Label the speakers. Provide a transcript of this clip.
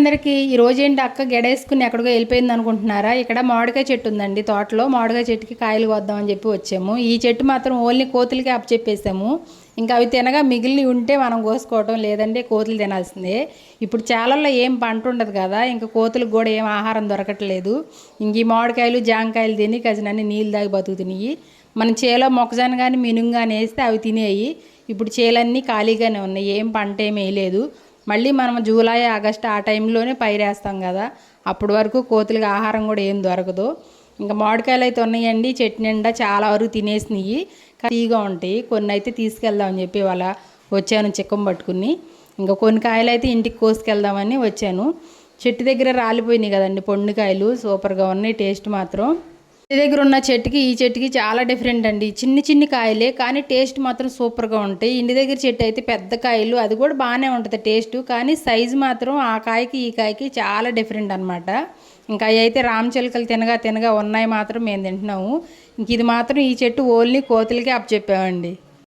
Speaker 1: అందరికీ ఈ రోజేంటి అక్క గెడేసుకుని ఎక్కడికో వెళ్ళిపోయింది అనుకుంటున్నారా? ఇక్కడ మామిడికాయ చెట్టు ఉందండి తోటలో. మామిడికాయ చెట్టుకి కాయలు కోద్దామని చెప్పి వచ్చాము. ఈ చెట్టు మాత్రం ఓన్లీ కోతులకి అప్పచెప్పేసాము. ఇంకా అవి తినగా మిగిలి ఉంటే మనం కోసుకోవటం, లేదంటే కోతులు తినాల్సిందే. ఇప్పుడు చాలల్లో ఏం పంట ఉండదు కదా, ఇంకా కోతులకు కూడా ఏం ఆహారం దొరకట్లేదు. ఇంక ఈ మామిడికాయలు జాంకాయలు తిని కజినన్ని నీళ్ళు తాగి బతుకుతున్నాయి. మనం చేలో మొక్కజొన్న కానీ మినుము కానీ వేస్తే అవి తినేయి. ఇప్పుడు చేలన్నీ ఖాళీగానే ఉన్నాయి, ఏం పంట ఏమి వేయలేదు. మళ్ళీ మనం జూలై ఆగస్ట్ ఆ టైంలోనే పైరేస్తాం కదా, అప్పటి వరకు కోతులకి ఆహారం కూడా ఏం దొరకదు. ఇంకా మామిడికాయలు అయితే ఉన్నాయండి చెట్టు నిండా, చాలా వరకు తినేసినాయి. తీగా ఉంటాయి. కొన్ని అయితే తీసుకెళ్దామని చెప్పి వాళ్ళ వచ్చాను చిక్కం పట్టుకుని. ఇంకా కొన్ని కాయలు అయితే ఇంటికి కోసుకెళ్దామని వచ్చాను. చెట్టు దగ్గర రాలిపోయినాయి కదండి పొండుకాయలు, సూపర్గా ఉన్నాయి టేస్ట్ మాత్రం. ఇంటి దగ్గర ఉన్న చెట్టుకి ఈ చెట్టుకి చాలా డిఫరెంట్ అండి. చిన్ని చిన్ని కాయలే కానీ టేస్ట్ మాత్రం సూపర్గా ఉంటాయి. ఇంటి దగ్గర చెట్టు అయితే పెద్ద కాయలు, అది కూడా బాగానే ఉంటుంది టేస్ట్, కానీ సైజు మాత్రం ఆ కాయకి ఈ కాయకి చాలా డిఫరెంట్ అనమాట. ఇంకా అవి అయితే రామచిలుకలు తినగా తినగా ఉన్నాయి మాత్రం మేము తింటున్నాము. ఇంక ఇది మాత్రం ఈ చెట్టు ఓన్లీ కోతులకే అప్పచెప్పామండి.